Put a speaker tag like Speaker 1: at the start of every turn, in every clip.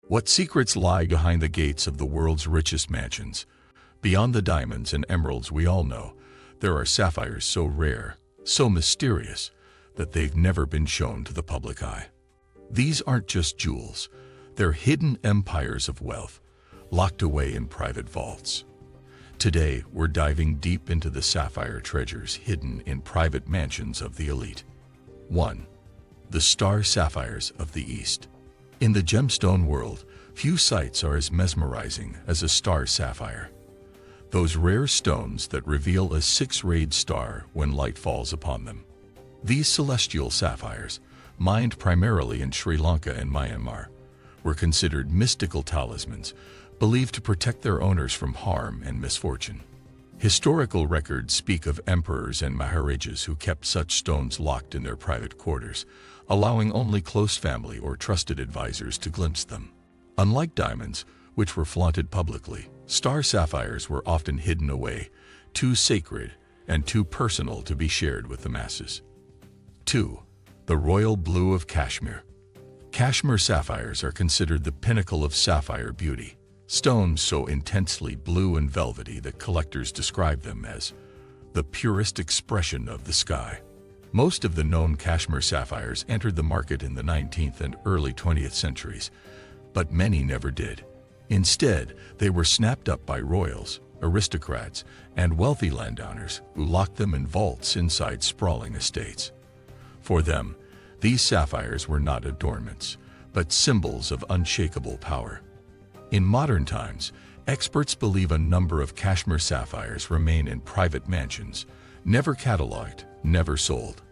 Speaker 1: What secrets lie behind the gates of the world's richest mansions? Beyond the diamonds and emeralds we all know, there are sapphires so rare, so mysterious, that they've never been shown to the public eye. These aren't just jewels, they're hidden empires of wealth, locked away in private vaults. Today, we're diving deep into the sapphire treasures hidden in private mansions of the elite. 1. The star sapphires of the East. In the gemstone world, few sights are as mesmerizing as a star sapphire. Those rare stones that reveal a six-rayed star when light falls upon them. These celestial sapphires, mined primarily in Sri Lanka and Myanmar, were considered mystical talismans, believed to protect their owners from harm and misfortune. Historical records speak of emperors and maharajas who kept such stones locked in their private quarters, allowing only close family or trusted advisors to glimpse them. Unlike diamonds, which were flaunted publicly, star sapphires were often hidden away, too sacred and too personal to be shared with the masses. 2. The royal blue of Kashmir. Kashmir sapphires are considered the pinnacle of sapphire beauty, stones so intensely blue and velvety that collectors describe them as the purest expression of the sky. Most of the known Kashmir sapphires entered the market in the 19th and early 20th centuries, but many never did. Instead, they were snapped up by royals, aristocrats, and wealthy landowners who locked them in vaults inside sprawling estates. For them, these sapphires were not adornments, but symbols of unshakable power. In modern times, experts believe a number of Kashmir sapphires remain in private mansions, never cataloged, never sold.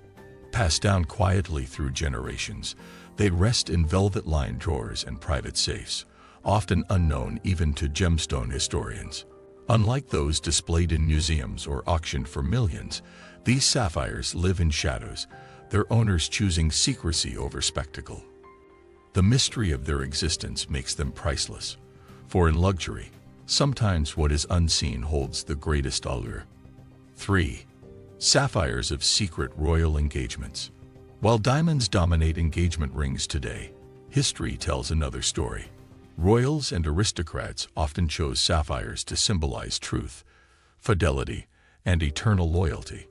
Speaker 1: Passed down quietly through generations, they rest in velvet-lined drawers and private safes, often unknown even to gemstone historians. Unlike those displayed in museums or auctioned for millions, these sapphires live in shadows, their owners choosing secrecy over spectacle. The mystery of their existence makes them priceless, for in luxury, sometimes what is unseen holds the greatest allure. 3. Sapphires of secret royal engagements. While diamonds dominate engagement rings today, history tells another story. Royals and aristocrats often chose sapphires to symbolize truth, fidelity, and eternal loyalty.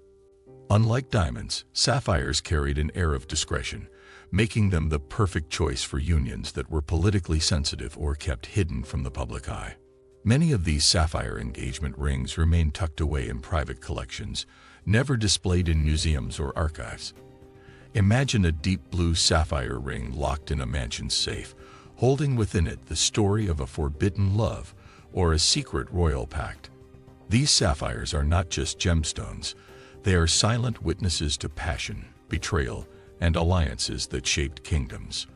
Speaker 1: Unlike diamonds, sapphires carried an air of discretion, making them the perfect choice for unions that were politically sensitive or kept hidden from the public eye. Many of these sapphire engagement rings remain tucked away in private collections, never displayed in museums or archives. Imagine a deep blue sapphire ring locked in a mansion's safe, holding within it the story of a forbidden love or a secret royal pact. These sapphires are not just gemstones, they are silent witnesses to passion, betrayal, and alliances that shaped kingdoms.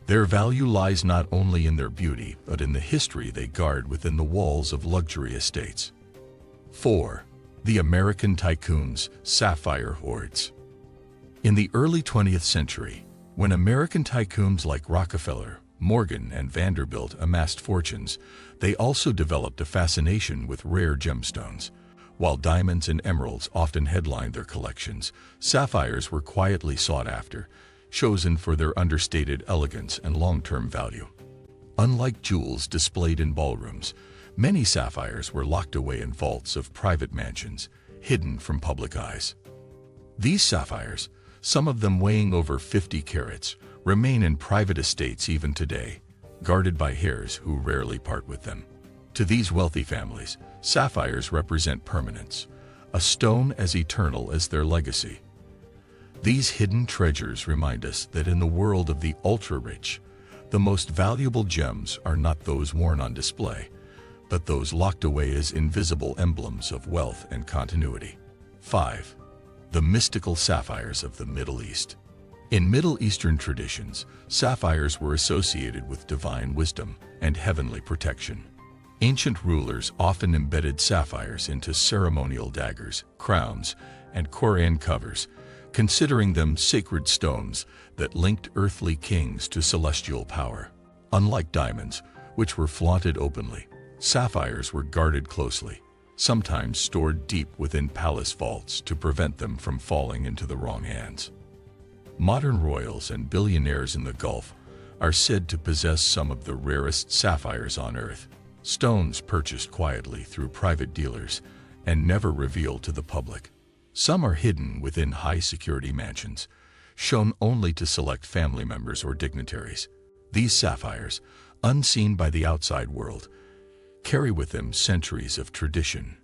Speaker 1: Their value lies not only in their beauty, but in the history they guard within the walls of luxury estates. 4. The American tycoons' sapphire hoards. In the early 20th century, when American tycoons like Rockefeller, Morgan, and Vanderbilt amassed fortunes, they also developed a fascination with rare gemstones. While diamonds and emeralds often headlined their collections, sapphires were quietly sought after, chosen for their understated elegance and long-term value. Unlike jewels displayed in ballrooms, many sapphires were locked away in vaults of private mansions, hidden from public eyes. These sapphires, some of them weighing over 50 carats, remain in private estates even today, guarded by heirs who rarely part with them. To these wealthy families, sapphires represent permanence, a stone as eternal as their legacy. These hidden treasures remind us that in the world of the ultra-rich, the most valuable gems are not those worn on display, but those locked away as invisible emblems of wealth and continuity. 5. The mystical sapphires of the Middle East. In Middle Eastern traditions, sapphires were associated with divine wisdom and heavenly protection. Ancient rulers often embedded sapphires into ceremonial daggers, crowns, and Quran covers, considering them sacred stones that linked earthly kings to celestial power. Unlike diamonds, which were flaunted openly, sapphires were guarded closely, sometimes stored deep within palace vaults to prevent them from falling into the wrong hands. Modern royals and billionaires in the Gulf, are said to possess some of the rarest sapphires on Earth, stones purchased quietly through private dealers and never revealed to the public. Some are hidden within high-security mansions, shown only to select family members or dignitaries. These sapphires, unseen by the outside world, carry with them centuries of tradition,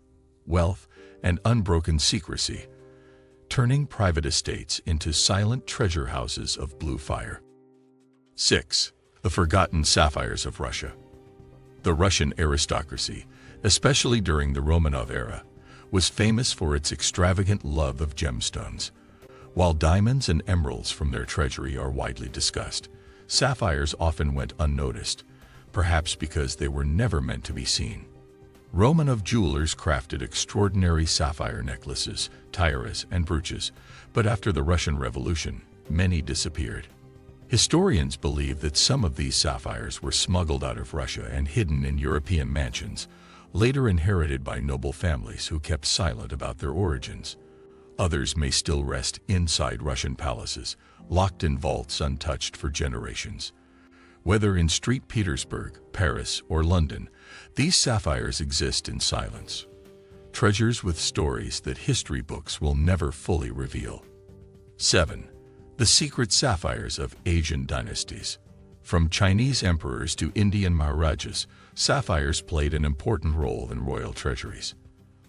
Speaker 1: wealth, and unbroken secrecy, turning private estates into silent treasure houses of blue fire. 6. The forgotten sapphires of Russia. The Russian aristocracy, especially during the Romanov era, was famous for its extravagant love of gemstones. While diamonds and emeralds from their treasury are widely discussed, sapphires often went unnoticed, perhaps because they were never meant to be seen. Romanov jewelers crafted extraordinary sapphire necklaces, tiaras, and brooches, but after the Russian Revolution, many disappeared. Historians believe that some of these sapphires were smuggled out of Russia and hidden in European mansions, later inherited by noble families who kept silent about their origins. Others may still rest inside Russian palaces, locked in vaults untouched for generations. Whether in St. Petersburg, Paris, or London, these sapphires exist in silence. Treasures with stories that history books will never fully reveal. 7. The secret sapphires of Asian dynasties. From Chinese emperors to Indian Maharajas, sapphires played an important role in royal treasuries.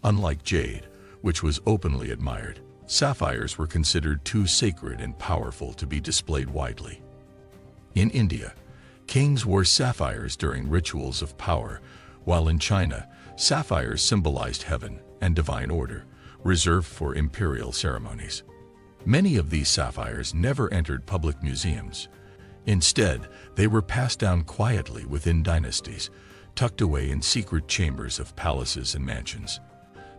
Speaker 1: Unlike jade, which was openly admired, sapphires were considered too sacred and powerful to be displayed widely. In India, kings wore sapphires during rituals of power, while in China, sapphires symbolized heaven and divine order, reserved for imperial ceremonies. Many of these sapphires never entered public museums. Instead, they were passed down quietly within dynasties, tucked away in secret chambers of palaces and mansions.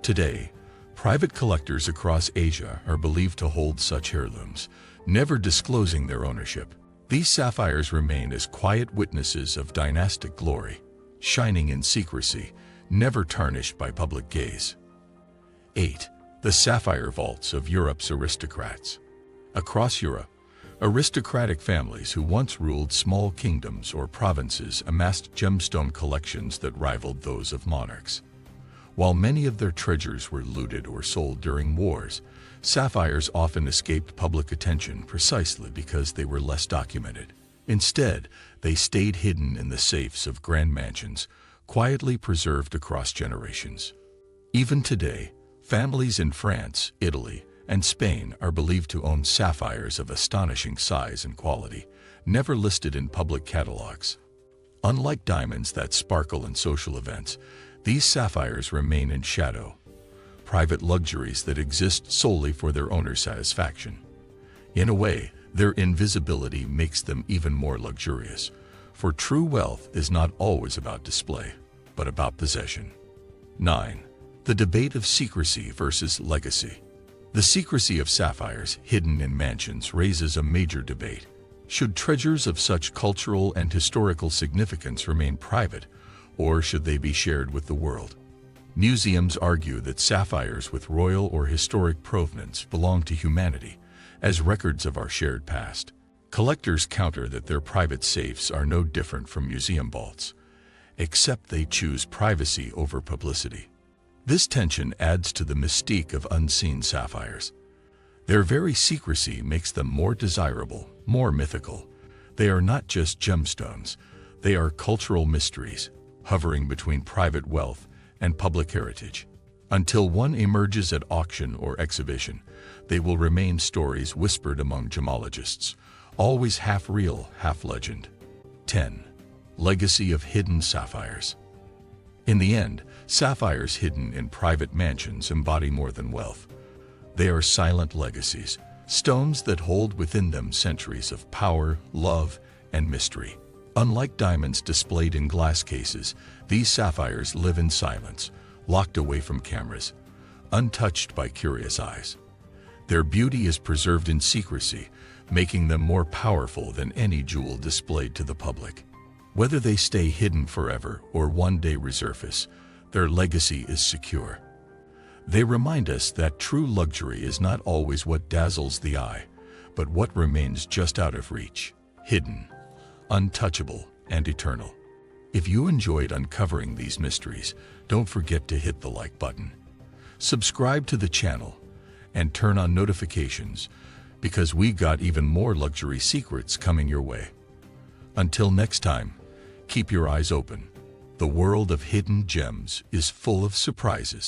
Speaker 1: Today, private collectors across Asia are believed to hold such heirlooms, never disclosing their ownership. These sapphires remain as quiet witnesses of dynastic glory, shining in secrecy, never tarnished by public gaze. 8. The sapphire vaults of Europe's aristocrats. Across Europe, aristocratic families who once ruled small kingdoms or provinces amassed gemstone collections that rivaled those of monarchs. While many of their treasures were looted or sold during wars, sapphires often escaped public attention precisely because they were less documented. Instead, they stayed hidden in the safes of grand mansions, quietly preserved across generations. Even today, families in France, Italy, and Spain are believed to own sapphires of astonishing size and quality, never listed in public catalogs. Unlike diamonds that sparkle in social events, these sapphires remain in shadow, private luxuries that exist solely for their owner's satisfaction. In a way, their invisibility makes them even more luxurious, for true wealth is not always about display, but about possession. 9. The debate of secrecy versus legacy. The secrecy of sapphires hidden in mansions raises a major debate. Should treasures of such cultural and historical significance remain private, or should they be shared with the world? Museums argue that sapphires with royal or historic provenance belong to humanity, as records of our shared past. Collectors counter that their private safes are no different from museum vaults, except they choose privacy over publicity. This tension adds to the mystique of unseen sapphires. Their very secrecy makes them more desirable, more mythical. They are not just gemstones, they are cultural mysteries, hovering between private wealth and public heritage. Until one emerges at auction or exhibition, they will remain stories whispered among gemologists, always half real, half legend. 10. Legacy of hidden sapphires. In the end, sapphires hidden in private mansions embody more than wealth. They are silent legacies, stones that hold within them centuries of power, love, and mystery. Unlike diamonds displayed in glass cases, these sapphires live in silence, locked away from cameras, untouched by curious eyes. Their beauty is preserved in secrecy, making them more powerful than any jewel displayed to the public. Whether they stay hidden forever or one day resurface, their legacy is secure. They remind us that true luxury is not always what dazzles the eye, but what remains just out of reach, hidden. untouchable, and eternal. If you enjoyed uncovering these mysteries, don't forget to hit the like button. Subscribe to the channel and turn on notifications because we got even more luxury secrets coming your way. Until next time, keep your eyes open. The world of hidden gems is full of surprises.